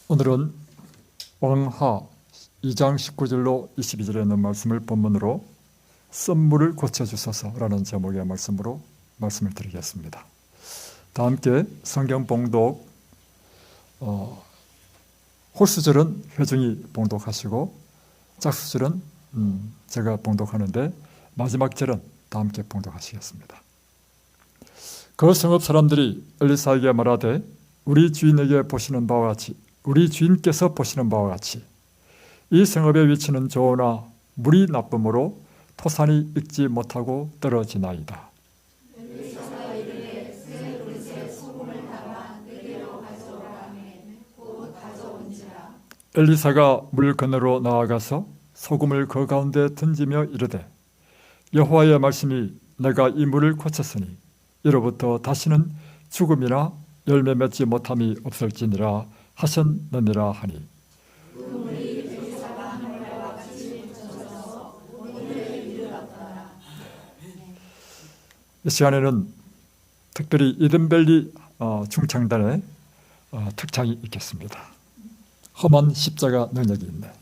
오늘은 왕하 2장 19절로 22절에 있는 말씀을 본문으로 썸물을 고쳐주소서라는 제목의 말씀으로 말씀을 드리겠습니다. 다 함께 성경 봉독, 홀수절은 회중이 봉독하시고 짝수절은 제가 봉독하는데 마지막 절은 다 함께 봉독하시겠습니다. 그 성읍 사람들이 엘리사에게 말하되 우리 주인에게 보시는 바와 같이 우리 주인께서 보시는 바와 같이 이 성읍의 위치는 좋으나 물이 나쁨으로 토산이 익지 못하고 떨어지나이다. 엘리사가 이르되 새 그릇에 소금을 담아 내게로 가져오라 하매 곧 가져온지라. 엘리사가 물 건너로 나아가서 소금을 그 가운데 던지며 이르되 여호와의 말씀이 내가 이 물을 고쳤으니 이로부터 다시는 죽음이나 열매 맺지 못함이 없을지니라 하셨느니라 하니 그 물이 엘리사가 한 말과 같이 젖어서 오늘에 이르렀더라. 이 시간에는 특별히 이든밸리 중창단의 특창이 있겠습니다. 험한 십자가 능력이 있네.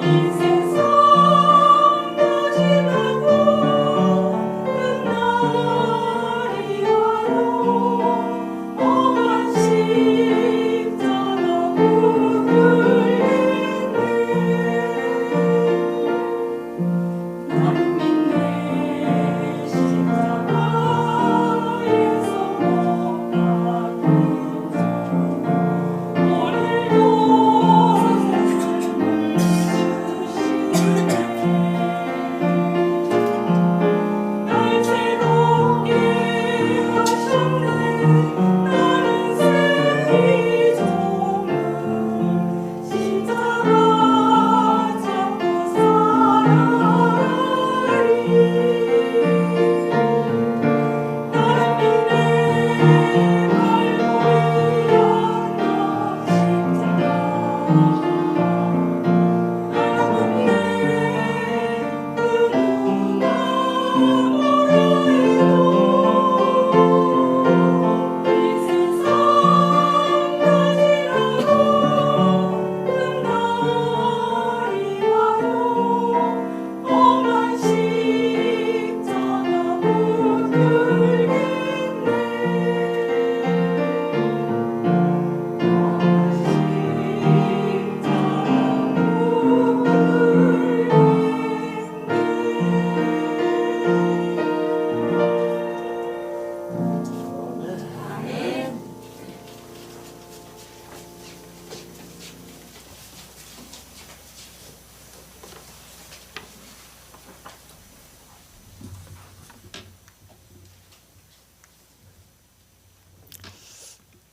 이 세상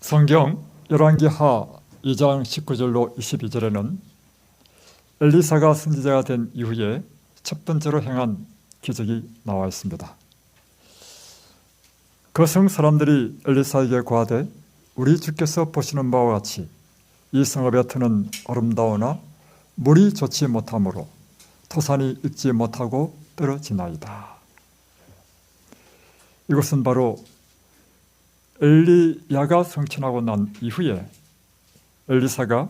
성경 열왕기하 2장 19절로 22절에는 엘리사가 선지자가 된 이후에 첫 번째로 행한 기적이 나와 있습니다. 그 성 사람들이 엘리사에게 고하되 우리 주께서 보시는 바와 같이 이 성읍의 터는 아름다우나 물이 좋지 못하므로 토산이 익지 못하고 떨어지나이다. 이것은 바로 엘리야가 성천하고 난 이후에 엘리사가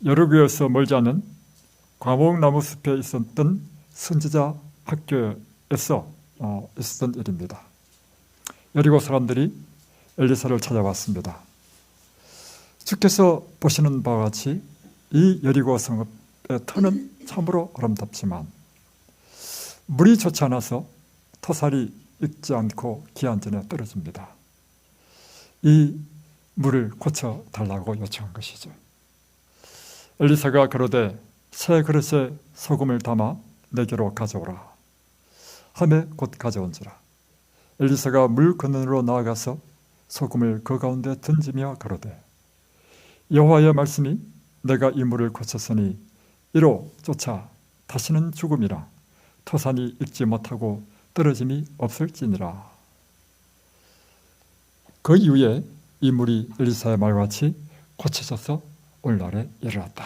여리고에서 멀지 않은 과목나무 숲에 있었던 선지자 학교에서 있었던 일입니다. 여리고 사람들이 엘리사를 찾아왔습니다. 주께서 보시는 바와 같이 이 여리고 성읍의 터는 참으로 아름답지만 물이 좋지 않아서 토살이 익지 않고 기한 전에 떨어집니다. 이 물을 고쳐달라고 요청한 것이죠. 엘리사가 그러되 새 그릇에 소금을 담아 내게로 가져오라 하매 곧 가져온지라. 엘리사가 물 건너로 나아가서 소금을 그 가운데 던지며 가로되 여호와의 말씀이 내가 이 물을 고쳤으니 이로 쫓아 다시는 죽음이라 토산이 익지 못하고 떨어짐이 없을지니라. 그 이후에 이 물이 엘리사의 말과 같이 고쳐져서 오늘날에 이르렀다.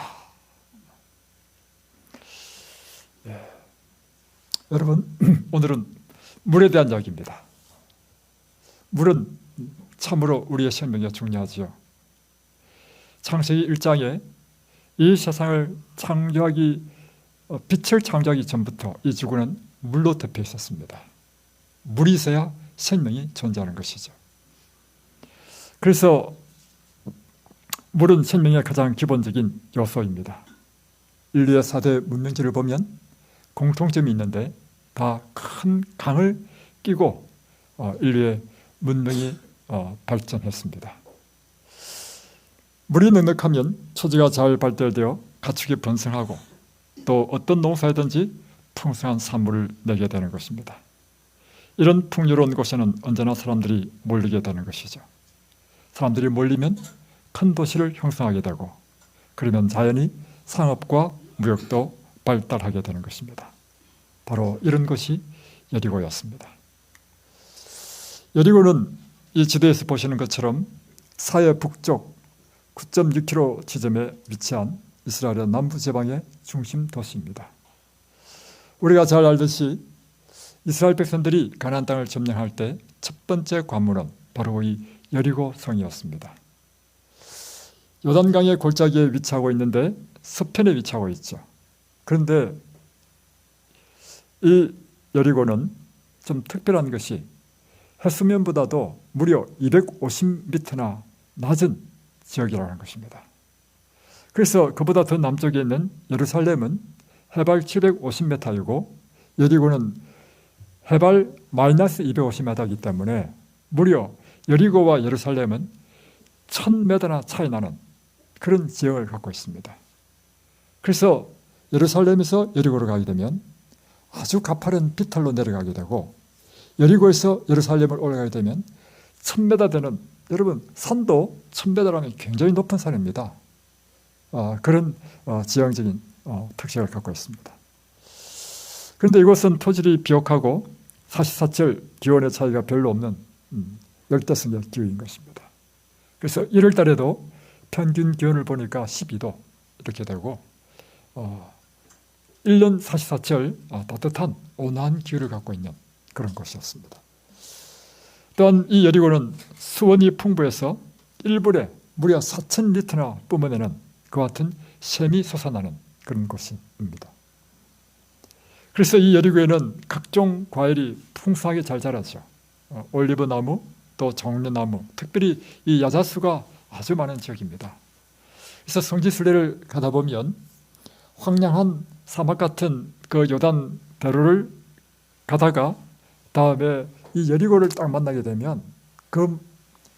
여러분, 오늘은 물에 대한 이야기입니다. 물은 참으로 우리의 생명에 중요하지요. 창세기 1장에 이 세상을 빛을 창조하기 전부터 이 지구는 물로 덮여 있었습니다. 물이 있어야 생명이 존재하는 것이죠. 그래서 물은 생명의 가장 기본적인 요소입니다. 인류의 4대 문명지를 보면 공통점이 있는데 다 큰 강을 끼고 인류의 문명이 발전했습니다. 물이 넉넉하면 초지가 잘 발달되어 가축이 번성하고 또 어떤 농사이든지 풍성한 산물을 내게 되는 것입니다. 이런 풍요로운 곳에는 언제나 사람들이 몰리게 되는 것이죠. 사람들이 몰리면 큰 도시를 형성하게 되고 그러면 자연히 상업과 무역도 발달하게 되는 것입니다. 바로 이런 것이 여리고였습니다. 여리고는 이 지도에서 보시는 것처럼 사해 북쪽 9.6km 지점에 위치한 이스라엘의 남부지방의 중심 도시입니다. 우리가 잘 알듯이 이스라엘 백성들이 가나안 땅을 점령할 때 첫 번째 관문은 바로 이 여리고 성이었습니다. 요단강의 골짜기에 위치하고 있는데 서편에 위치하고 있죠. 그런데 이 여리고는 좀 특별한 것이 해수면보다도 무려 250m나 낮은 지역이라는 것입니다. 그래서 그보다 더 남쪽에 있는 예루살렘은 해발 750m이고 여리고는 해발 마이너스 250m이기 때문에 무려 여리고와 예루살렘은 1000m나 차이 나는 그런 지역을 갖고 있습니다. 그래서 예루살렘에서 여리고로 가게 되면 아주 가파른 비탈로 내려가게 되고 여리고에서 예루살렘을 올라가게 되면 1000m 되는, 여러분 산도 1000m라면 굉장히 높은 산입니다. 그런 지형적인 특색을 갖고 있습니다. 그런데 이곳은 토질이 비옥하고 사시사철 기온의 차이가 별로 없는 열대성의 기후인 것입니다. 그래서 1월 달에도 평균 기온을 보니까 12도 이렇게 되고 1년 사시사철 따뜻한 온화한 기후를 갖고 있는 그런 곳이었습니다. 또한 이 여리고는 수원이 풍부해서 1불에 무려 4000리터나 뿜어내는 그와 같은 샘이 솟아나는 그런 곳입니다. 그래서 이 여리고에는 각종 과일이 풍성하게 잘 자라죠. 올리브나무, 또 종려나무, 특별히 이 야자수가 아주 많은 지역입니다. 그래서 성지순례를 가다 보면 황량한 사막 같은 그 요단 대로를 가다가 다음에 이 여리고를 딱 만나게 되면 그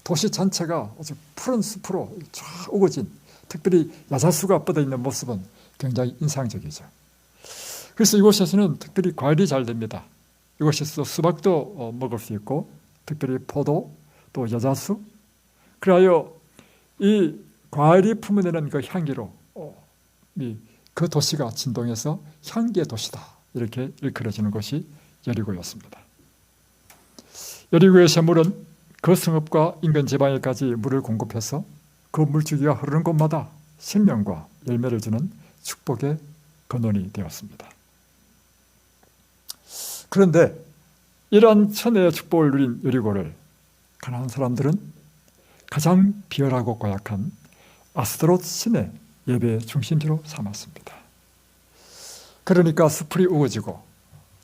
도시 전체가 아주 푸른 숲으로 쫙 우거진, 특별히 야자수가 뻗어있는 모습은 굉장히 인상적이죠. 그래서 이곳에서는 특별히 과일이 잘 됩니다. 이곳에서 수박도 먹을 수 있고 특별히 포도, 또 야자수, 그리하여 이 과일이 품어내는 그 향기로 그 도시가 진동해서 향기의 도시다 이렇게 일컬어지는 곳이 여리고였습니다. 여리고의 샘물은 그 성읍과 인근 지방에까지 물을 공급해서 그 물줄기가 흐르는 곳마다 생명과 열매를 주는 축복의 근원이 되었습니다. 그런데 이러한 천혜의 축복을 누린 여리고를 가나안 사람들은 가장 비열하고 고약한 아스도롯 신의 예배의 중심지로 삼았습니다. 그러니까 수풀이 우거지고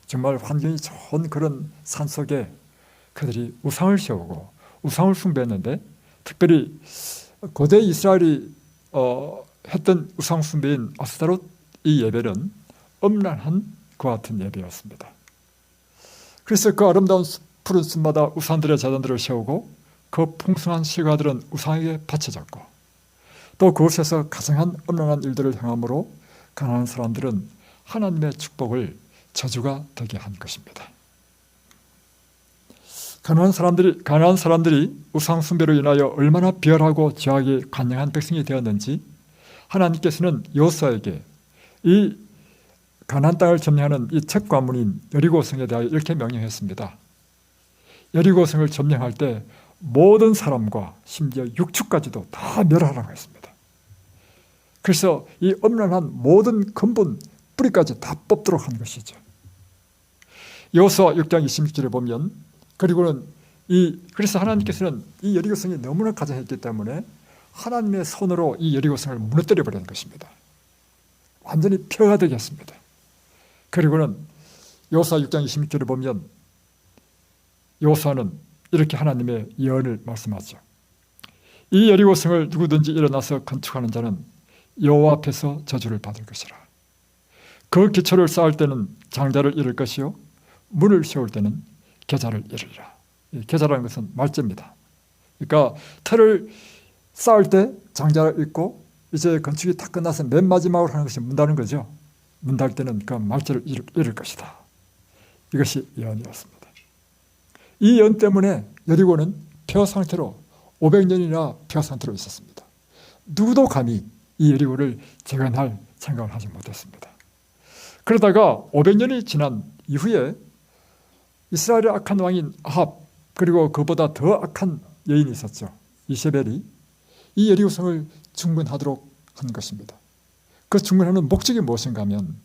정말 환경이 좋은 그런 산속에 그들이 우상을 세우고 우상을 숭배했는데, 특별히 고대 이스라엘이 했던 우상 숭배인 아스타롯 이 예배는 엄란한 그와 같은 예배였습니다. 그래서 그 아름다운 푸른 숲마다 우상들의 재단들을 세우고 그 풍성한 실과들은 우상에게 바쳐졌고, 또 그곳에서 가증한 엄란한 일들을 행함으로 가나안 사람들은 하나님의 축복을 저주가 되게 한 것입니다. 가나안 사람들이 우상 숭배로 인하여 얼마나 비열하고 죄악에 관영한 백성이 되었는지 하나님께서는 여호수아에게 이 가나안 땅을 점령하는 이 첫 관문인 여리고성에 대하여 이렇게 명령했습니다. 여리고성을 점령할 때 모든 사람과 심지어 육축까지도 다 멸하라고 했습니다. 그래서 이 엄란한 모든 근본 뿌리까지 다 뽑도록 한 것이죠. 여호수아 6장 26절에 보면, 그래서 하나님께서는 이 여리고성이 너무나 가증했기 때문에 하나님의 손으로 이 여리고성을 무너뜨려 버리는 것입니다. 완전히 폐허가 되겠습니다. 그리고는 여호수아 6장 26절에 보면 여호수아는 이렇게 하나님의 예언을 말씀하죠. 이 여리고성을 누구든지 일어나서 건축하는 자는 여호와 앞에서 저주를 받을 것이라. 그 기초를 쌓을 때는 장자를 잃을 것이요 문을 세울 때는 계자를 잃으리라. 계자라는 것은 말재입니다. 그러니까 틀을 쌓을 때 장자를 잃고 이제 건축이 다 끝나서 맨 마지막으로 하는 것이 문 닫는 거죠. 문 닫을 때는 그 말재를 잃을 것이다. 이것이 예언이었습니다. 이 예언 때문에 여리고는 폐허 상태로 500년이나 폐허 상태로 있었습니다. 누구도 감히 이 여리고를 재건할 생각을 하지 못했습니다. 그러다가 500년이 지난 이후에 이스라엘의 악한 왕인 아합, 그리고 그보다 더 악한 여인이 있었죠. 이세벨이 이 여리고성을 중건하도록 한 것입니다. 그 중건하는 목적이 무엇인가 하면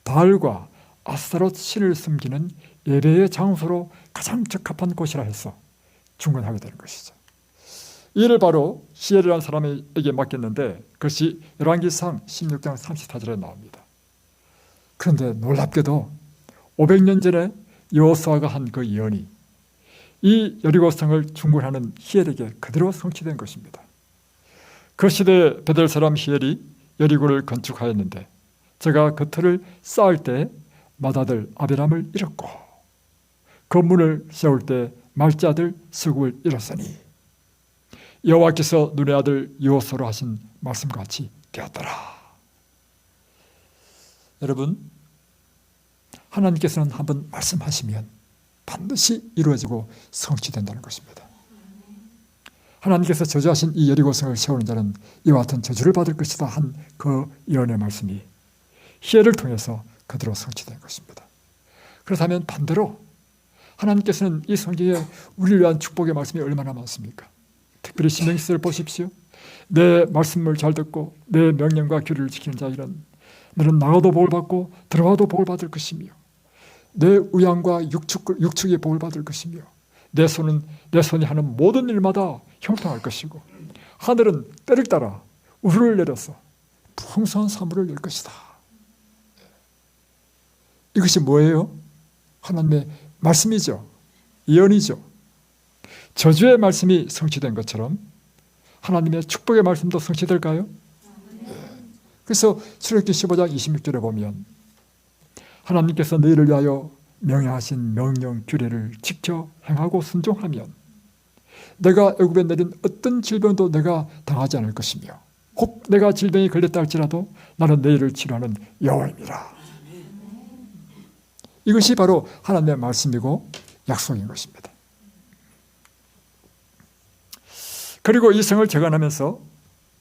바알과 아스타롯 신을 섬기는 예배의 장소로 가장 적합한 곳이라 해서 중건하게 되는 것이죠. 이를 바로 시엘이라는 사람에게 맡겼는데 그것이 열왕기상 16장 34절에 나옵니다. 그런데 놀랍게도 500년 전에 여호수아가 한 그 예언이 이 여리고성을 중건하는 히엘에게 그대로 성취된 것입니다. 그 시대 베델 사람 히엘이 여리고를 건축하였는데 제가 그 틀을 쌓을 때 맏아들 아비람을 잃었고 그 문을 세울 때 말째 아들 스굽을 잃었으니 여호와께서 눈의 아들 여호수아로 하신 말씀같이 되었더라. 여러분, 하나님께서는 한번 말씀하시면 반드시 이루어지고 성취된다는 것입니다. 하나님께서 저주하신 이 여리고성을 세우는 자는 이와 같은 저주를 받을 것이다 한 그 예언의 말씀이 히엘을 통해서 그대로 성취된 것입니다. 그렇다면 반대로 하나님께서는 이 성경에 우리를 위한 축복의 말씀이 얼마나 많습니까? 특별히 신명기서를 보십시오. 내 말씀을 잘 듣고 내 명령과 규례를 지키는 자들은 너는 나가도 복을 받고 들어가도 복을 받을 것이며 내 우양과 육축이 복을 받을 것이며 내 손이 하는 모든 일마다 형통할 것이고 하늘은 때를 따라 우르를 내려서 풍성한 사물을 낼 것이다. 이것이 뭐예요? 하나님의 말씀이죠. 예언이죠. 저주의 말씀이 성취된 것처럼 하나님의 축복의 말씀도 성취될까요? 그래서 출애굽기 15장 26절에 보면 하나님께서 너희를 위하여 명령하신 명령 규례를 지켜 행하고 순종하면 내가 애굽에 내린 어떤 질병도 내가 당하지 않을 것이며 혹 내가 질병이 걸렸다 할지라도 나는 너희를 치료하는 여호와입니다. 이것이 바로 하나님의 말씀이고 약속인 것입니다. 그리고 이 성을 재건하면서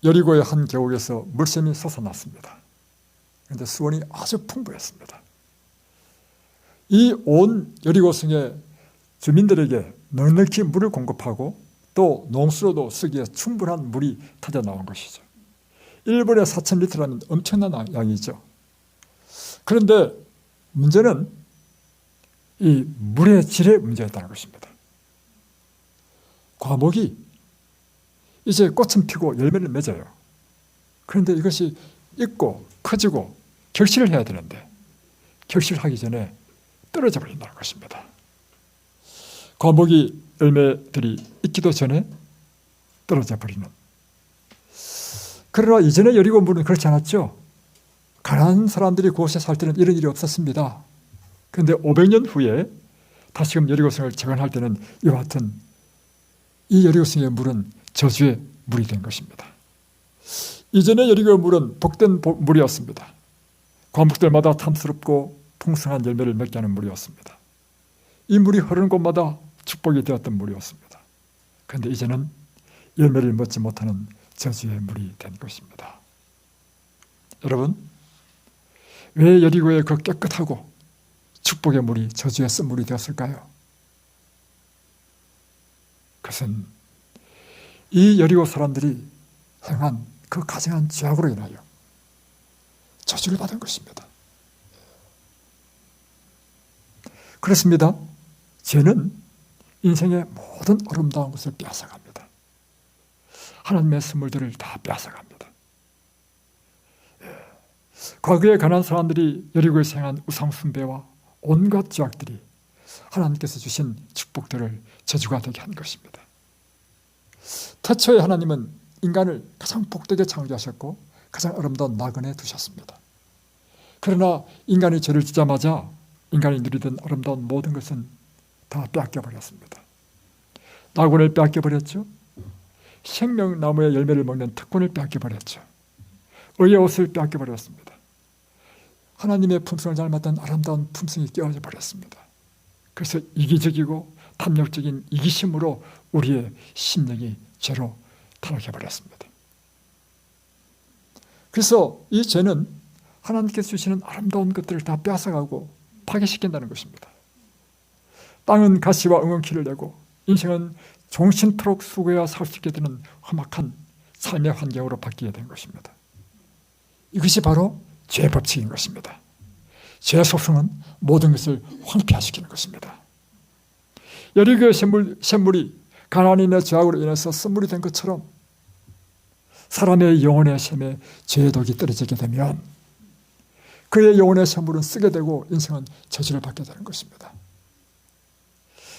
여리고의 한 계곡에서 물샘이 솟아났습니다. 그런데 수온이 아주 풍부했습니다. 이 온 여리고 성의 주민들에게 넉넉히 물을 공급하고 또 농수로도 쓰기에 충분한 물이 터져 나온 것이죠. 1분에 4,000리터라면 엄청난 양이죠. 그런데 문제는 이 물의 질의 문제였다는 것입니다. 과목이 이제 꽃은 피고 열매를 맺어요. 그런데 이것이 익고 커지고 결실을 해야 되는데 결실하기 전에 떨어져 버린다는 것입니다. 과목이 열매들이 익기도 전에 떨어져 버리는. 그러나 이전에 여리고 물은 그렇지 않았죠. 가난한 사람들이 그곳에 살 때는 이런 일이 없었습니다. 그런데 500년 후에 다시금 여리고성을 재건할 때는 이와 같은 이 여리고성의 물은 저주의 물이 된 것입니다. 이전에 여리고의 물은 복된 물이었습니다. 과목들마다 탐스럽고 풍성한 열매를 맺게 하는 물이었습니다. 이 물이 흐르는 곳마다 축복이 되었던 물이었습니다. 그런데 이제는 열매를 맺지 못하는 저주의 물이 된 것입니다. 여러분, 왜 여리고의 그 깨끗하고 축복의 물이 저주의 쓴물이 되었을까요? 그것은 이 여리고 사람들이 행한 그 가증한 죄악으로 인하여 저주를 받은 것입니다. 그렇습니다. 죄는 인생의 모든 아름다운 것을 빼앗아갑니다. 하나님의 선물들을 다 빼앗아갑니다. 과거에 가난한 사람들이 여리고에서 행한 우상숭배와 온갖 죄악들이 하나님께서 주신 축복들을 저주가 되게 한 것입니다. 태초에 하나님은 인간을 가장 복되게 창조하셨고 가장 아름다운 나그네에 두셨습니다. 그러나 인간이 죄를 짓자마자 인간이 누리던 아름다운 모든 것은 다 빼앗겨버렸습니다. 나그네를 빼앗겨버렸죠. 생명나무의 열매를 먹는 특권을 빼앗겨버렸죠. 의의 옷을 빼앗겨버렸습니다. 하나님의 품성을 닮았던 아름다운 품성이 깨어져 버렸습니다. 그래서 이기적이고 탐욕적인 이기심으로 우리의 심령이 죄로 타락해버렸습니다. 그래서 이 죄는 하나님께서 주시는 아름다운 것들을 다 빼앗아가고 파괴시킨다는 것입니다. 땅은 가시와 엉겅퀴를 내고 인생은 종신토록 수고해야 살 수 있게 되는 험악한 삶의 환경으로 바뀌게 된 것입니다. 이것이 바로 죄의 법칙인 것입니다. 죄의 속성은 모든 것을 황폐화시키는 것입니다. 여리고의 샘물이 가나안인의 죄악으로 인해서 쓴물이 된 것처럼 사람의 영혼의 샘에 죄의 독이 떨어지게 되면 그의 영혼의 샘물은 쓰게 되고 인생은 저주를 받게 되는 것입니다.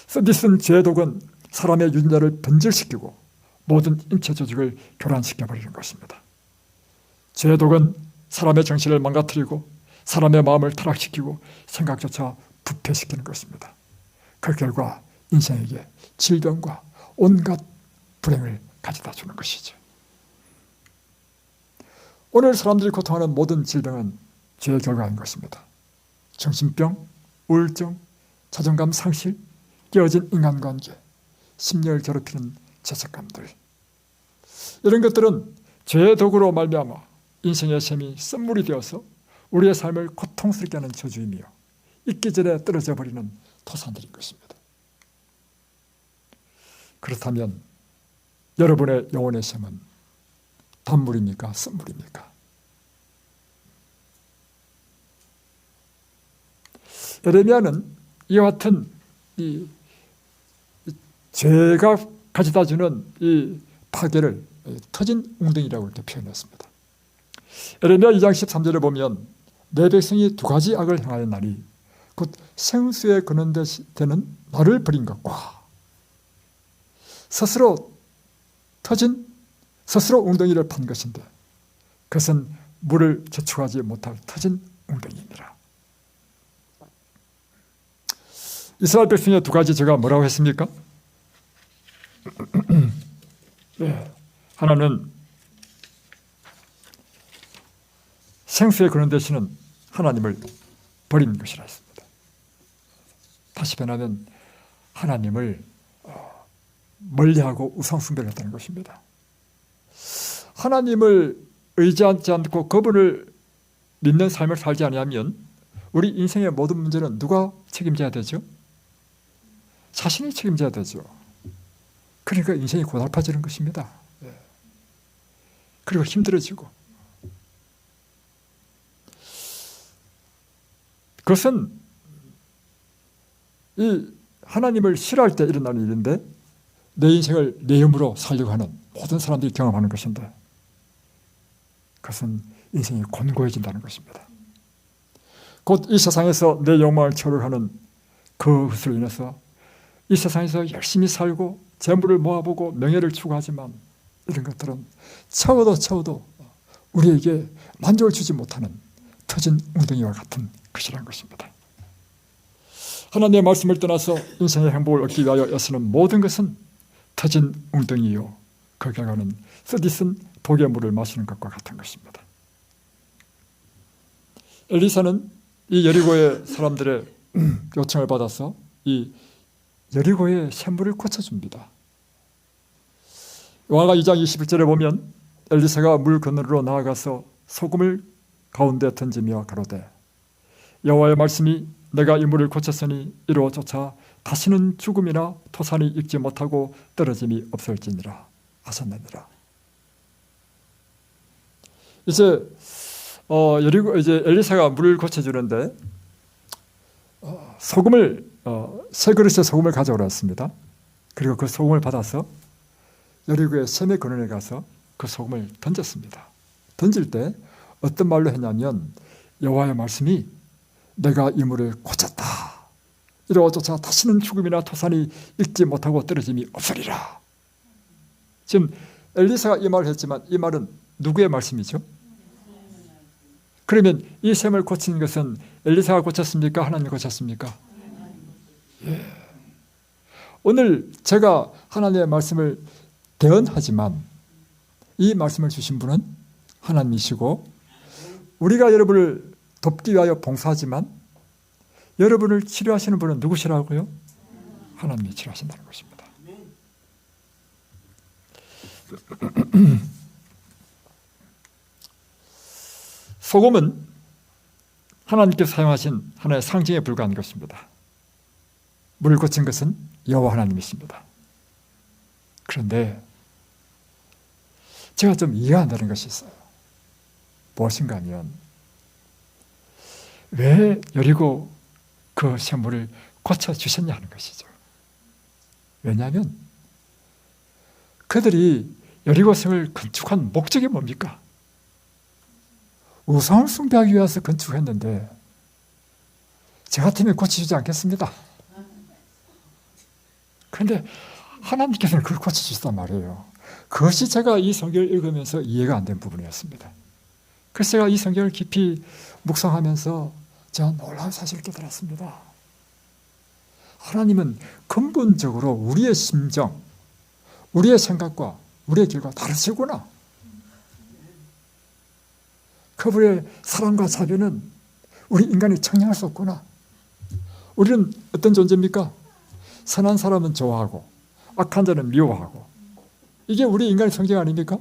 쓰디쓴 죄의 독은 사람의 윤자를 변질시키고 모든 인체 조직을 교란시켜버리는 것입니다. 죄의 독은 사람의 정신을 망가뜨리고 사람의 마음을 타락시키고 생각조차 부패시키는 것입니다. 그 결과 인생에게 질병과 온갖 불행을 가져다 주는 것이죠. 오늘 사람들이 고통하는 모든 질병은 죄의 결과인 것입니다. 정신병, 우울증, 자존감 상실, 깨어진 인간관계, 심령을 괴롭히는 죄책감들, 이런 것들은 죄의 독으로 말미암아 인생의 샘이 쓴물이 되어서 우리의 삶을 고통스럽게 하는 저주이며 있기 전에 떨어져 버리는 토산들인 것입니다. 그렇다면 여러분의 영혼의 샘은 단물입니까? 쓴물입니까? 예레미야는 이와 같은 이 죄가 가져다주는 이 파괴를 터진 웅덩이라고 이렇게 표현했습니다. 예레미야 2장 13절에 보면 내 백성이 두 가지 악을 행하는 날이 곧 생수에 거는되는 나를 버린 것과 스스로 웅덩이를 판 것인데 그것은 물을 저축하지 못할 터진 웅덩이니라. 이스라엘 백성의 두 가지 죄가 뭐라고 했습니까? 네, 하나는 생수에 거는 대신은 하나님을 버린 것이라 했습니다. 다시 변하면 하나님을 멀리하고 우상숭배를 했다는 것입니다. 하나님을 의지하지 않고 그분을 믿는 삶을 살지 않으면 우리 인생의 모든 문제는 누가 책임져야 되죠? 자신이 책임져야 되죠. 그러니까 인생이 고달파지는 것입니다. 그리고 힘들어지고. 그것은 이 하나님을 싫어할 때 일어나는 일인데 내 인생을 내 힘으로 살려고 하는 모든 사람들이 경험하는 것인데 그것은 인생이 곤고해진다는 것입니다. 곧 이 세상에서 내 욕망을 채우려고 그것으로 인해서 이 세상에서 열심히 살고 재물을 모아보고 명예를 추구하지만 이런 것들은 채워도 우리에게 만족을 주지 못하는 터진 웅덩이와 같은 것이라는 것입니다. 하나님의 말씀을 떠나서 인생의 행복을 얻기 위하여 애쓰는 모든 것은 터진 웅덩이요 그 결과는 쓰디쓴 독의 물을 마시는 것과 같은 것입니다. 엘리사는 이 여리고의 사람들의 요청을 받아서 이 여리고의 샘물을 고쳐줍니다. 요한가 2장 21절에 보면 엘리사가 물 그늘로 나아가서 소금을 가운데 던지며 가로되 여호와의 말씀이 내가 이 물을 고쳤으니 이로 쫓아 다시는 죽음이나 토산이 익지 못하고 떨어짐이 없을지니라 하셨느니라. 이제 엘리사가 물을 고쳐주는데 소금을 세 그릇의 소금을 가져오라 했습니다. 그리고 그 소금을 받아서 여리고의 샘의 근원에 가서 그 소금을 던졌습니다. 던질 때 어떤 말로 했냐면 여호와의 말씀이 내가 이 물을 고쳤다. 이로조차 다시는 죽음이나 토산이 익지 못하고 떨어짐이 없으리라. 지금 엘리사가 이 말을 했지만 이 말은 누구의 말씀이죠? 그러면 이 샘을 고친 것은 엘리사가 고쳤습니까? 하나님이 고쳤습니까? 예. 오늘 제가 하나님의 말씀을 대언하지만 이 말씀을 주신 분은 하나님이시고 우리가 여러분을 돕기 위하여 봉사하지만 여러분을 치료하시는 분은 누구시라고요? 하나님이 치료하신다는 것입니다. 소금은 하나님께서 사용하신 하나의 상징에 불과한 것입니다. 물을 고친 것은 여호와 하나님이십니다. 그런데 제가 좀 이해가 안 되는 것이 있어요. 무엇인가 하면 왜 여리고 그 샘물을 고쳐주셨냐 하는 것이죠. 왜냐하면 그들이 여리고성을 건축한 목적이 뭡니까? 우상을 숭배하기 위해서 건축했는데 저 같으면 고쳐주지 않겠습니다. 그런데 하나님께서는 그걸 고쳐주셨단 말이에요. 그것이 제가 이 성경을 읽으면서 이해가 안 된 부분이었습니다. 그래서 제가 이 성경을 깊이 묵상하면서 제가 놀라운 사실을 깨달았습니다. 하나님은 근본적으로 우리의 심정, 우리의 생각과 우리의 길과 다르시구나. 그분의 사랑과 자비는 우리 인간이 청량할 수 없구나. 우리는 어떤 존재입니까? 선한 사람은 좋아하고 악한 자는 미워하고 이게 우리 인간의 성질 아닙니까?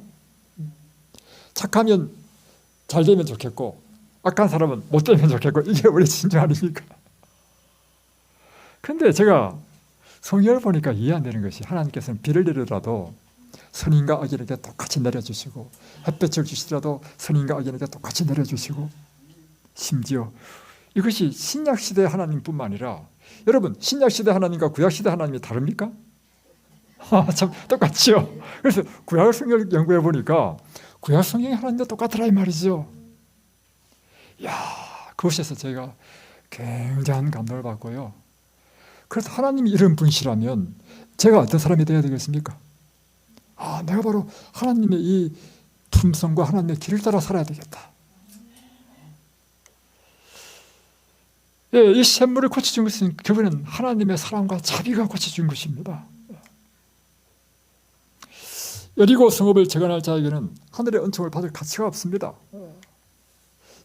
착하면 잘 되면 좋겠고 악한 사람은 못 되면 좋겠고 이게 우리 심정 아닙니까? 그런데 제가 성경을 보니까 이해 안 되는 것이 하나님께서는 비를 내리더라도 선인과 악인에게 똑같이 내려주시고 햇볕을 주시더라도 선인과 악인에게 똑같이 내려주시고 심지어 이것이 신약시대 하나님뿐만 아니라 여러분 신약시대 하나님과 구약시대 하나님이 다릅니까? 참 똑같죠. 그래서 구약 성경을 연구해 보니까 구약 성경의 하나님과 똑같더라 이 말이죠. 이야, 그것에서 제가 굉장한 감동을 받고요. 그래서 하나님이 이런 분이시라면 제가 어떤 사람이 되어야 되겠습니까? 내가 바로 하나님의 이 품성과 하나님의 길을 따라 살아야 되겠다. 예, 이 샘물을 고쳐준 것은 그분은 하나님의 사랑과 자비가 고쳐준 것입니다. 여리고 성읍을 재건할 자에게는 하늘의 은총을 받을 가치가 없습니다.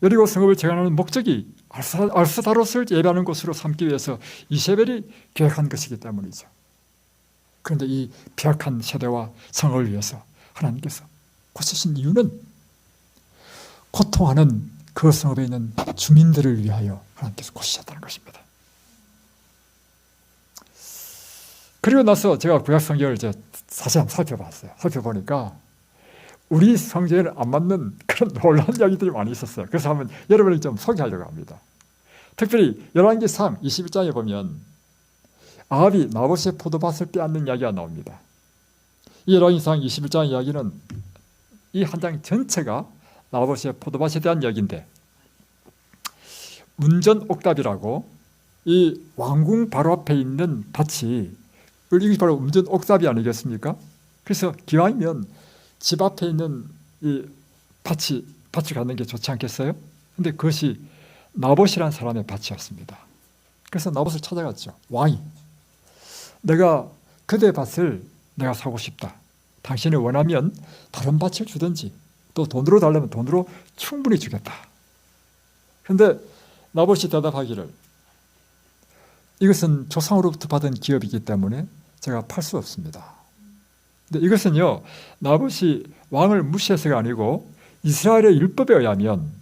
여리고 성읍을 재건하는 목적이 알스다롯을 예배하는 곳으로 삼기 위해서 이세벨이 계획한 것이기 때문이죠. 그런데 이 폐악한 세대와 성을 위해서 하나님께서 고치신 이유는 고통하는 그 성읍에 있는 주민들을 위하여 하나님께서 고치셨다는 것입니다. 그리고 나서 제가 구약 성경을 이제 자세히 한번 살펴봤어요. 살펴보니까 우리 성경에 안 맞는 그런 놀라운 이야기들이 많이 있었어요. 그래서 한번 여러분을 좀 소개하려고 합니다. 특별히 열왕기상 21장에 보면 아합이 나봇의 포도밭을 빼앗는 이야기가 나옵니다. 이 열왕기상 21장 이야기는 이 한 장 전체가 나봇의 포도밭에 대한 이야기인데, 문전옥답이라고 이 왕궁 바로 앞에 있는 밭이, 이게 바로 문전옥답이 아니겠습니까? 그래서 기왕이면 집 앞에 있는 이 밭을 갖는 게 좋지 않겠어요? 근데 그것이 나봇이라는 사람의 밭이었습니다. 그래서 나봇을 찾아갔죠. 왕이, 내가 그대 밭을 내가 사고 싶다. 당신이 원하면 다른 밭을 주든지 또 돈으로 달라면 돈으로 충분히 주겠다. 그런데 나봇이 대답하기를, 이것은 조상으로부터 받은 기업이기 때문에 제가 팔 수 없습니다. 근데 이것은요, 나봇이 왕을 무시해서가 아니고 이스라엘의 율법에 의하면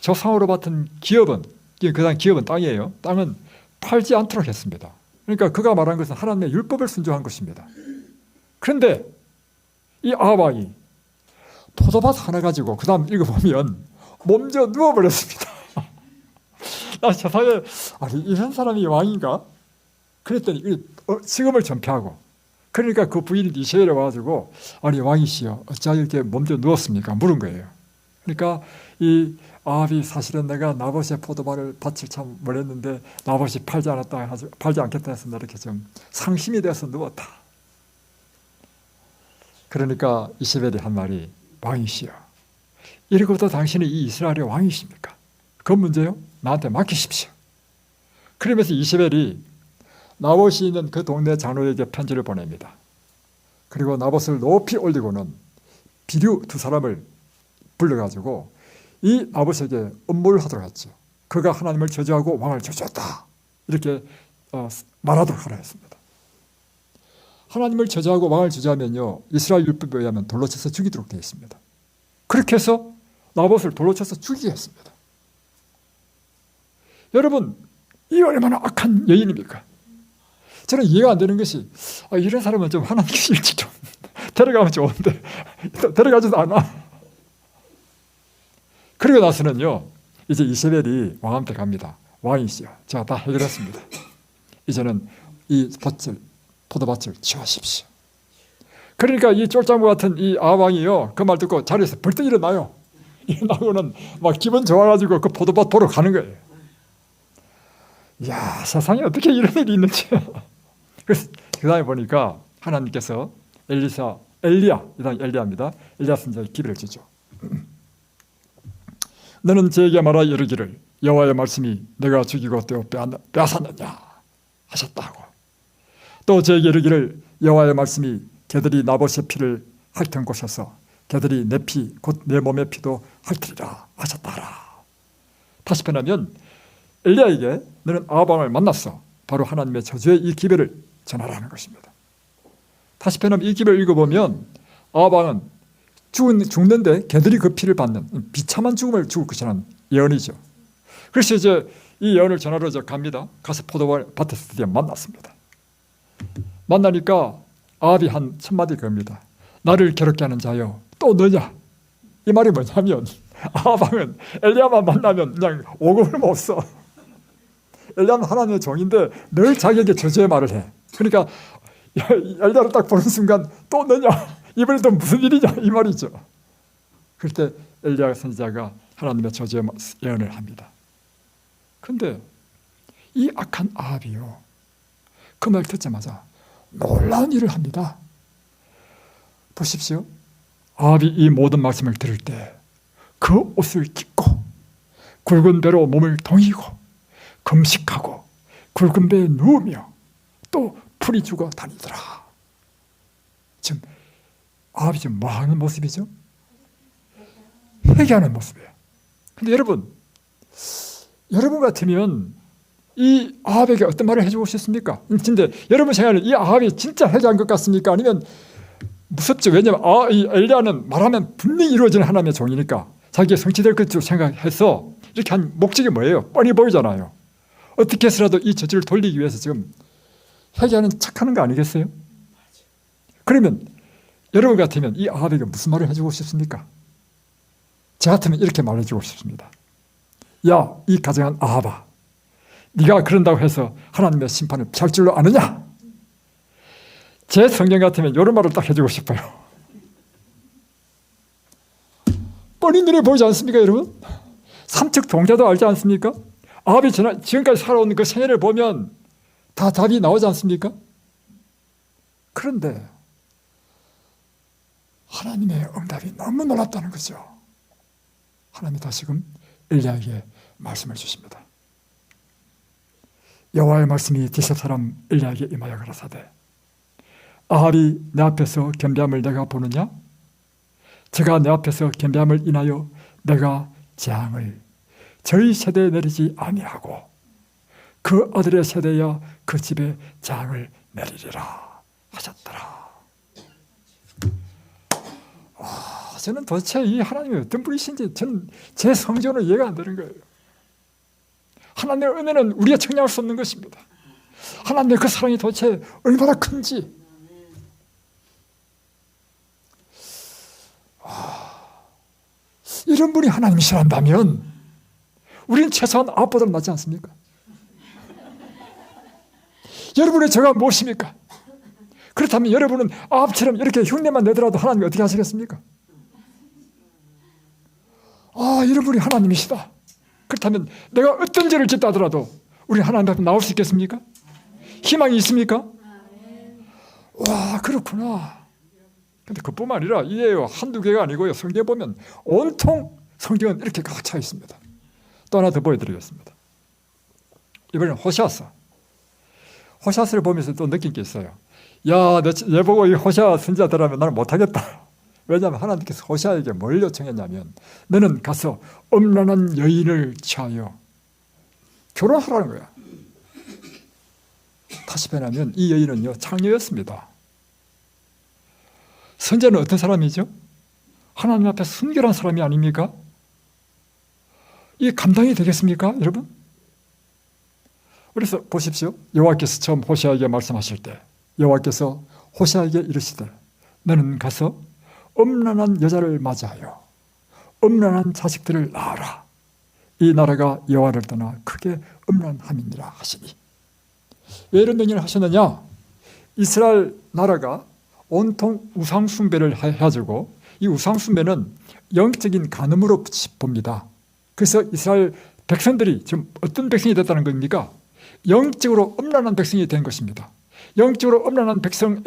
조상으로 받은 기업은, 그 기업은 땅이에요. 땅은 팔지 않도록 했습니다. 그러니까 그가 말한 것은 하나님의 율법을 순종한 것입니다. 그런데 이 아합 왕이 포도밭 하나 가지고 그 다음 읽어보면 몸져 누워버렸습니다. 나 세상에, 아니 이런 사람이 왕인가? 그랬더니 시금을 전폐하고, 그러니까 그 부인이 이세벨에 와가지고, 아니 왕이시여 어찌 이렇게 몸져 누웠습니까? 물은 거예요. 그러니까 이 아합이, 사실은 내가 나봇의 밭을 참 원했는데 나봇이 팔지 않겠다 해서 이렇게 좀 상심이 돼서 누웠다. 그러니까 이세벨이 한 말이, 왕이시여 이러고도 당신이 이 이스라엘의 왕이십니까? 그 문제요? 나한테 맡기십시오. 그러면서 이세벨이 나봇이 있는 그 동네 장로에게 편지를 보냅니다. 그리고 나봇을 높이 올리고는 비류 두 사람을 불러가지고 이 나봇에게 음모를 하도록 했죠. 그가 하나님을 저주하고 왕을 저주했다, 이렇게 말하도록 하라 했습니다. 하나님을 저주하고 왕을 저주하면요, 이스라엘 율법에 의하면 돌로 쳐서 죽이도록 되어 있습니다. 그렇게 해서 나봇을 돌로 쳐서 죽이게 했습니다. 여러분, 이 얼마나 악한 여인입니까? 저는 이해가 안 되는 것이, 이런 사람은 좀 하나님께서 일찍 좀 데려가면 좋은데 데려가지도 않아. 그리고 나서는요, 이제 이세벨이 왕한테 갑니다. 왕이시여, 제가 다 해결했습니다. 이제는 이 포도밭을 치우십시오. 그러니까 이 쫄장부 같은 이 아왕이요, 그 말 듣고 자리에서 벌떡 일어나요. 일어나고는 막 기분 좋아가지고 그 포도밭 보러 가는 거예요. 이야, 세상에 어떻게 이런 일이 있는지. 그래서 그 다음에 보니까 하나님께서 엘리야입니다. 엘리야 선지자의 기회를 주죠. 너는 저에게 말하 이르기를, 여호와의 말씀이 내가 죽이고 또 빼앗았느냐 하셨다고. 또 저에게 이르기를, 여호와의 말씀이 개들이 나봇의 피를 핥은 곳에서 개들이 내 피 곧 내 몸의 피도 핥으리라 하셨다라. 다시 표현하면 엘리야에게 너는 아합 왕을 만났어, 바로 하나님의 저주의 이 기별을 전하라는 것입니다. 다시 표현하면 이 기별을 읽어보면 아합 왕은 죽는데 개들이 그 피를 받는 비참한 죽음을 죽을 것이라는 예언이죠. 그래서 이제 이 예언을 전하러 갑니다. 가서 포도밭에서 드디어 만났습니다. 만나니까 아합이 한 첫마디 겁니다. 나를 괴롭게 하는 자여 또 너냐? 이 말이 뭐냐면, 아합 왕은 엘리야만 만나면 그냥 오금을 못 써. 엘리야는 하나님의 종인데 늘 자기에게 저주의 말을 해. 그러니까 엘리야를 딱 보는 순간 또 너냐? 이번에 또 무슨 일이냐? 이 말이죠. 그럴 때 엘리야 선지자가 하나님의 저주의 예언을 합니다. 그런데 이 악한 아합이요, 그 말 듣자마자 놀라운 일을 합니다. 보십시오. 아합이 이 모든 말씀을 들을 때 그 옷을 찢고 굵은 배로 몸을 동이고 금식하고 굵은 배에 누우며 또 풀이 죽어 다니더라. 지금 아합이 지금 뭐 하는 모습이죠? 회개하는 모습이에요. 근데 여러분 같으면 이 아합에게 어떤 말을 해주고 싶습니까? 근데 여러분 생각에 이 아합이 진짜 회개한 것 같습니까? 아니면 무섭죠. 왜냐하면 이 엘리야는 말하면 분명히 이루어지는 하나님의 종이니까 자기가 성취될 것으로 생각해서 이렇게 한 목적이 뭐예요? 뻔히 보이잖아요. 어떻게 해서라도 이 저주를 돌리기 위해서 지금 회개하는 척하는 거 아니겠어요? 그러면 여러분 같으면 이 아합에게 무슨 말을 해주고 싶습니까? 저 같으면 이렇게 말해주고 싶습니다. 야, 이 가정한 아합아, 네가 그런다고 해서 하나님의 심판을 피할 줄로 아느냐? 제 성경 같으면 이런 말을 딱 해주고 싶어요. 뻔히 눈에 보이지 않습니까, 여러분? 삼척 동자도 알지 않습니까? 아합이 지금까지 살아온 그 생애를 보면 다 답이 나오지 않습니까? 그런데 하나님의 응답이 너무 놀랍다는 거죠. 하나님이 다시금 엘리야에게 말씀을 주십니다. 여호와의 말씀이 디셉 사람 엘리야에게 임하여 가라사대, 아합이 내 앞에서 겸비함을 내가 보느냐? 제가 내 앞에서 겸비함을 인하여 내가 재앙을 저희 세대에 내리지 아니하고 그 아들의 세대야 그 집에 재앙을 내리리라 하셨더라. 저는 도대체 이 하나님이 어떤 분이신지 저는 제 성경으로 이해가 안 되는 거예요. 하나님의 은혜는 우리가 청량할 수 없는 것입니다. 하나님의 그 사랑이 도대체 얼마나 큰지. 이런 분이 하나님이시란다면 우리는 최소한 아합보다 낫지 않습니까? 여러분의 저가 무엇입니까? 그렇다면 여러분은 아합처럼 이렇게 흉내만 내더라도 하나님이 어떻게 하시겠습니까? 이런 분이 하나님이시다. 그렇다면 내가 어떤 죄를 짓다 하더라도 우리 하나님 앞에 나올 수 있겠습니까? 희망이 있습니까? 와, 그렇구나. 근데 그뿐만 아니라 이게요, 한두 개가 아니고요. 성경에 보면 온통 성경은 이렇게 꽉 차 있습니다. 또 하나 더 보여드리겠습니다. 이번엔 호샤스를 보면서 또 느낀 게 있어요. 야, 내 보고 이 호샤 선지자들하면 나는 못하겠다. 왜냐하면 하나님께서 호샤에게 뭘 요청했냐면 너는 가서 음란한 여인을 취하여 결혼하라는 거야. 다시 변하면 이 여인은요, 창녀였습니다. 선지자는 어떤 사람이죠? 하나님 앞에 순결한 사람이 아닙니까? 이게 감당이 되겠습니까, 여러분? 그래서 보십시오. 여호와께서 처음 호세아에게 말씀하실 때 여호와께서 호세아에게 이르시되 너는 가서 음란한 여자를 맞이하여 음란한 자식들을 낳아라. 이 나라가 여호와를 떠나 크게 음란함이니라 하시니. 왜 이런 명령을 하셨느냐? 이스라엘 나라가 온통 우상숭배를 해가지고 이 우상숭배는 영적인 간음으로 봅니다. 그래서 이스라엘 백성들이 지금 어떤 백성이 됐다는 겁니까? 영적으로 음란한 백성이 된 것입니다. 영적으로 음란한 백성에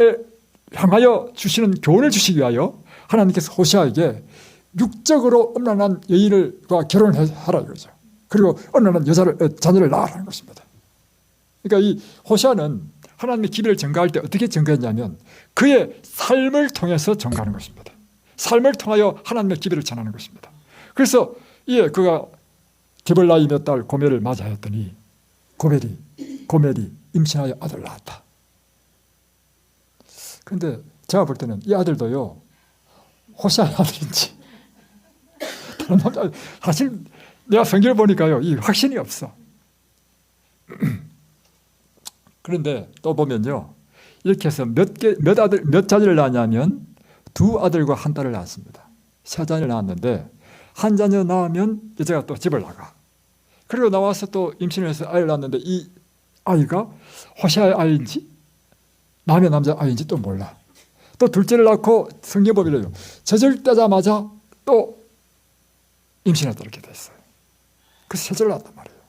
향하여 주시는 교훈을 주시기 위하여 하나님께서 호세아에게 육적으로 음란한 여인과 결혼을 하라 이거죠. 그리고 음란한 자녀를 낳으라는 것입니다. 그러니까 이 호세아는 하나님의 기별을 전가할 때 어떻게 전가했냐면 그의 삶을 통해서 전가하는 것입니다. 삶을 통하여 하나님의 기별을 전하는 것입니다. 그래서 그가 geb을 나이 몇 달 고멜을 맞이하였더니 고멜이 임신하여 아들을 낳았다. 그런데 제가 볼 때는 이 아들도요, 호세아의 아들인지 다른 남자, 사실 내가 성경을 보니까요, 이 확신이 없어. 그런데 또 보면요, 이렇게 해서 몇 자녀를 낳았냐면 두 아들과 한 딸을 낳았습니다. 세 자녀를 낳았는데 한 자녀 낳으면 여자가 또 집을 나가. 그리고 나와서 또 임신을 해서 아이를 낳았는데 이 아이가 호세아의 아이인지 남의 남자 아이인지 또 몰라. 또 둘째를 낳고 성경법이래요. 젖을 또 임신했다 이렇게 됐어요. 그래서 셋째를 낳았단 말이에요.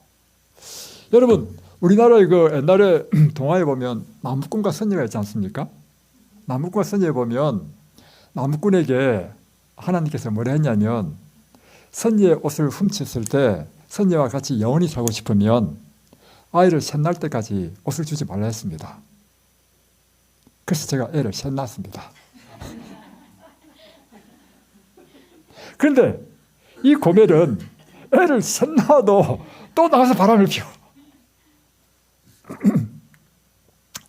여러분, 우리나라의 그 옛날에 동화에 보면 나무꾼과 선녀가 있지 않습니까? 나무꾼과 선녀에 보면 나무꾼에게 하나님께서 뭐라 했냐면 선녀의 옷을 훔쳤을 때 선녀와 같이 영원히 살고 싶으면 아이를 셋 낳을 때까지 옷을 주지 말라 했습니다. 그래서 제가 애를 셋 낳았습니다. 그런데 이 고멜은 애를 셋 낳아도 또 나가서 바람을 피워.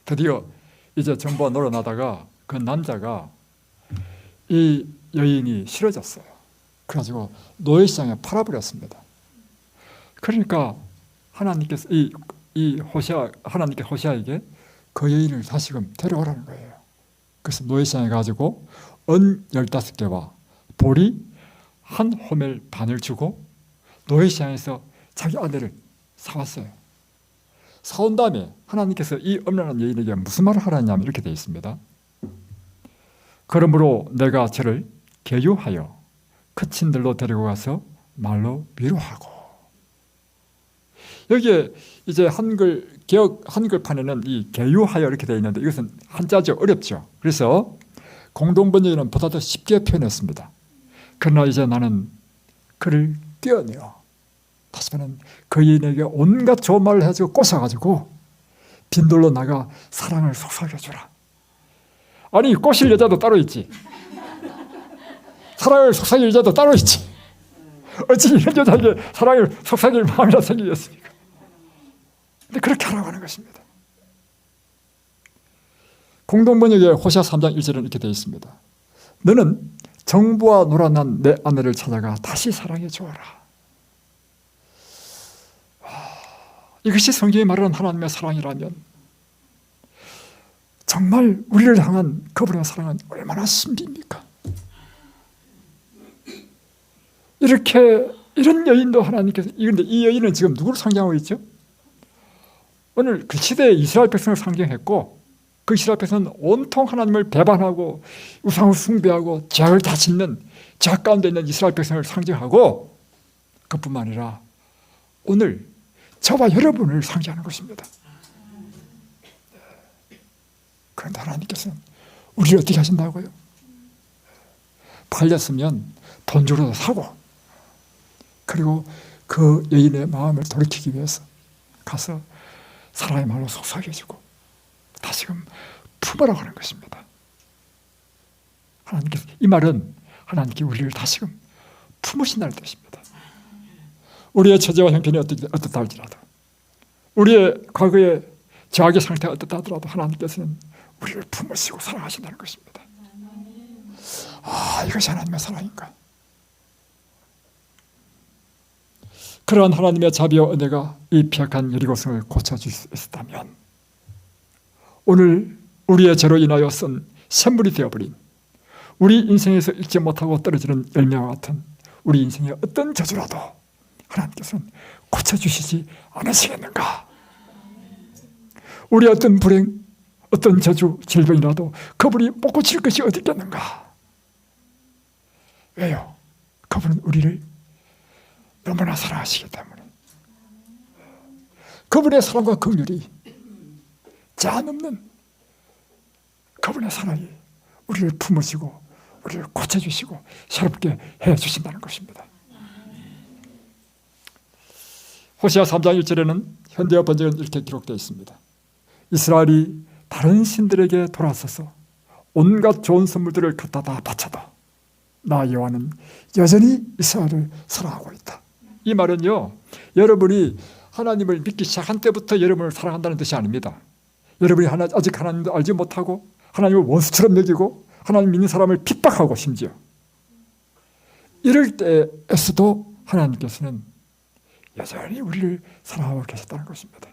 드디어 이제 정부가 놀아나다가 그 남자가 이 여인이 싫어졌어요. 그래가지고 노예시장에 팔아버렸습니다. 그러니까 하나님께서 하나님께 호시아에게 그 여인을 다시금 데려오라는 거예요. 그래서 노예시장에 가지고 은 15개와 보리 한 호멜 반을 주고 노예시장에서 자기 아내를 사왔어요. 사온 다음에 하나님께서 이 음란한 여인에게 무슨 말을 하라냐면 이렇게 되어 있습니다. 그러므로 내가 저를 계유하여 그친들로 데리고 가서 말로 위로하고. 여기에 이제 한글판에는 이 계유하여 이렇게 되어 있는데 이것은 한자죠. 어렵죠. 그래서 공동번역에는 보다 더 쉽게 표현했습니다. 그러나 이제 나는 그를 떼어내어 다시 말하면 그 여인에게 온갖 좋은 말을 해주고 꼬셔가지고 빈돌로 나가 사랑을 속삭여주라. 아니 꼬실 여자도 따로 있지. 사랑을 속삭일 여자도 따로 있지. 어찌 이런 여자에게 사랑을 속삭일 마음이라 생기겠습니까? 근데 그렇게 하라고 하는 것입니다. 공동번역의 호시아 3장 1절은 이렇게 되어 있습니다. 너는 정부와 놀아난 내 아내를 찾아가 다시 사랑해 주어라. 이것이 성경이 말하는 하나님의 사랑이라면 정말 우리를 향한 그분의 사랑은 얼마나 신비입니까? 이런 여인도 하나님께서, 그런데 이 여인은 지금 누구를 상징하고 있죠? 오늘 그 시대의 이스라엘 백성을 상징했고, 그 이스라엘 백성은 온통 하나님을 배반하고 우상을 숭배하고 죄악을 다 짓는 죄악 가운데 있는 이스라엘 백성을 상징하고, 그뿐만 아니라 오늘 저와 여러분을 상징하는 것입니다. 그런데 하나님께서는 우리를 어떻게 하신다고요? 팔렸으면 돈 주고도 사고, 그리고 그 여인의 마음을 돌이키기 위해서 가서 사랑의 말로 속삭여주고 다시금 품으라고 하는 것입니다. 하나님께서, 이 말은 하나님께 우리를 다시금 품으신다는 뜻입니다. 우리의 처지와 형편이 어떻다 할지라도, 우리의 과거의 죄악의 상태가 어떻다 하더라도 하나님께서는 우리를 품으시고 사랑하신다는 것입니다. 이것이 하나님의 사랑인가? 그러한 하나님의 자비와 은혜가 이 폐역한 여리고성을 고쳐줄 수 있었다면, 오늘 우리의 죄로 인하여 쓴 샘물이 되어버린, 우리 인생에서 읽지 못하고 떨어지는 열매와 같은 우리 인생의 어떤 저주라도 하나님께서는 고쳐주시지 않으시겠는가? 우리 어떤 불행, 어떤 저주, 질병이라도 그분이 못 고칠 것이 어디 있겠는가? 왜요? 그분은 우리를 너무나 사랑하시기 때문에. 그분의 사랑과 긍휼이 제한 없는 그분의 사랑이 우리를 품으시고 우리를 고쳐주시고 새롭게 해주신다는 것입니다. 호시아 3장 1절에는 현대어 번역은 이렇게 기록되어 있습니다. 이스라엘이 다른 신들에게 돌아서서 온갖 좋은 선물들을 갖다 다 바쳐도 나 여호와는 여전히 이스라엘을 사랑하고 있다. 이 말은요, 여러분이 하나님을 믿기 시작한 때부터 여러분을 사랑한다는 뜻이 아닙니다. 여러분이 아직 하나님도 알지 못하고 하나님을 원수처럼 여기고 하나님 믿는 사람을 핍박하고 심지어 이럴 때에서도 하나님께서는 여전히 우리를 사랑하고 계셨다는 것입니다.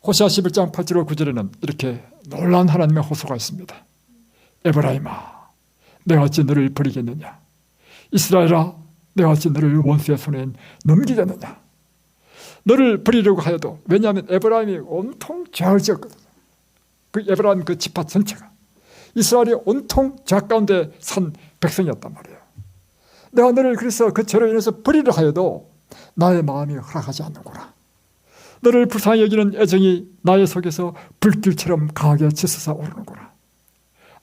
호시아 11장 8절 9절에는 이렇게 놀라운 하나님의 호소가 있습니다. 에브라임아, 내가 어찌 너를 버리겠느냐? 이스라엘아, 내가 어찌 너를 원수의 손에 넘기겠느냐? 너를 버리려고 하여도, 왜냐하면 에브라임이 온통 죄를 지었거든요. 그 에브라임 그 지파 전체가 이스라엘이 온통 죄 가운데 산 백성이었단 말이에요. 내가 너를 그래서 그 죄로 인해서 버리려 하여도 나의 마음이 허락하지 않는구나. 너를 불쌍히 여기는 애정이 나의 속에서 불길처럼 강하게 치솟아 오르는구나.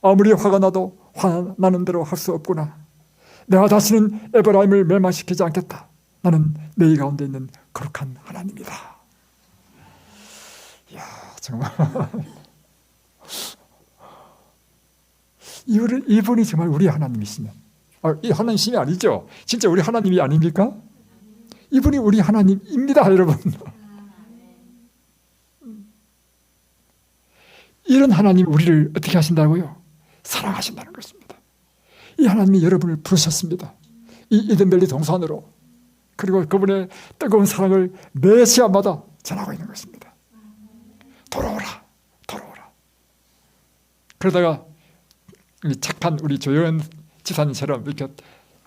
아무리 화가 나도 화나는 대로 할 수 없구나. 내가 다시는 에브라임을 멸망시키지 않겠다. 나는 내 가운데 있는 거룩한 하나님이다. 이야, 정말 이분이 정말 우리 하나님이시면, 이 하나님이 아니죠? 진짜 우리 하나님이 아닙니까? 이분이 우리 하나님입니다, 여러분. 이런 하나님 우리를 어떻게 하신다고요? 사랑하신다는 것입니다. 이 하나님이 여러분을 부르셨습니다. 이 이든밸리 동산으로. 그리고 그분의 뜨거운 사랑을 매 시간마다 전하고 있는 것입니다. 돌아오라, 돌아오라. 그러다가 착한 우리 조영은 지사님처럼 이렇게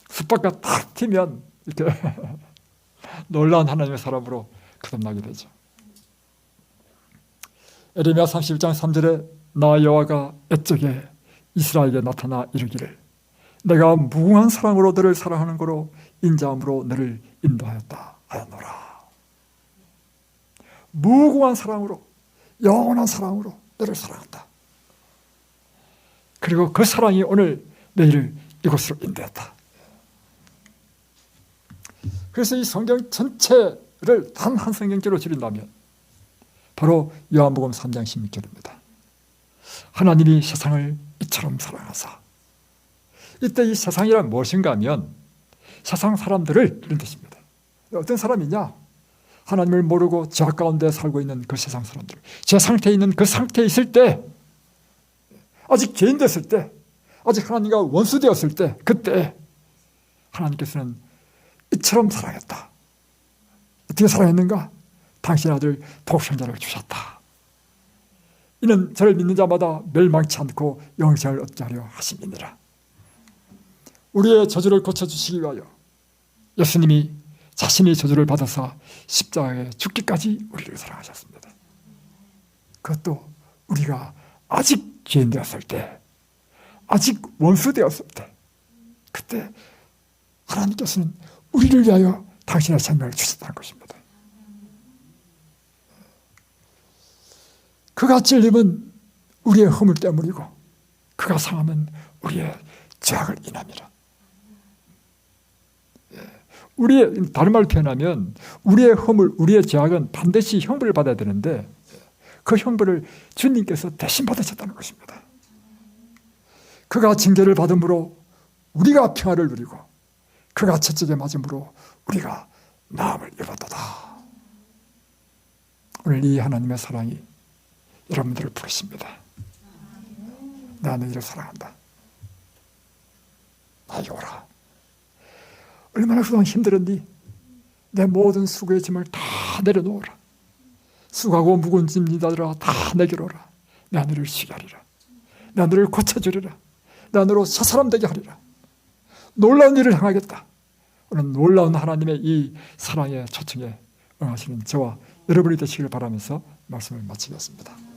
숯바가 탁 튀면 이렇게 놀라운 하나님의 사람으로 거듭나게 되죠. 에레미야 31장 3절에 나 여호와가 옛적에 이스라엘에게 나타나 이르기를 내가 무궁한 사랑으로 너를 사랑하는 거로 인자함으로 너를 인도하였다 하였노라. 무궁한 사랑으로, 영원한 사랑으로 너를 사랑한다. 그리고 그 사랑이 오늘 너희를 이곳으로 인도했다. 그래서 이 성경 전체를 단 한 성경째로 줄인다면 바로 요한복음 3장 16절입니다. 하나님이 세상을 이처럼 사랑하사. 이때 이 세상이란 무엇인가 하면 세상 사람들을 이런 뜻입니다. 어떤 사람이냐? 하나님을 모르고 죄악 가운데 살고 있는 그 세상 사람들, 죄 상태에 있는 그 상태에 있을 때, 아직 죄인 됐을 때, 아직 하나님과 원수 되었을 때, 그때 하나님께서는 이처럼 사랑했다. 어떻게 사랑했는가? 당신 아들 독생자를 주셨다. 이는 저를 믿는 자마다 멸망치 않고 영생을 얻게 하려 하심이니라. 우리의 저주를 고쳐주시기 위하여 예수님이 자신이 저주를 받아서 십자가에 죽기까지 우리를 사랑하셨습니다. 그것도 우리가 아직 죄인 되었을 때, 아직 원수 되었을 때, 그때 하나님께서는 우리를 위하여 당신의 생명을 주셨다는 것입니다. 그가 찔림은 우리의 허물 때문이고 그가 상하면 우리의 죄악을 인함이라. 우리의, 다른 말로 표현하면 우리의 허물, 우리의 죄악은 반드시 형벌을 받아야 되는데 그 형벌을 주님께서 대신 받으셨다는 것입니다. 그가 징계를 받음으로 우리가 평화를 누리고 그가 채찍에 맞음으로 우리가 나음을 입었도다. 오늘 이 하나님의 사랑이 여러분들을 부르십니다. 나 너희를 사랑한다. 나에게 오라. 얼마나 그동안 힘들었니? 내 모든 수고의 짐을 다 내려놓으라. 수고하고 무거운 짐이다들아 다 내게로 오라. 내가 너를 쉬게 하리라. 내가 너를 고쳐주리라. 내가 너로 새 사람 되게 하리라. 놀라운 일을 행하겠다. 오늘 놀라운 하나님의 이 사랑의 초청에 응하시는 저와 여러분이 되시길 바라면서 말씀을 마치겠습니다.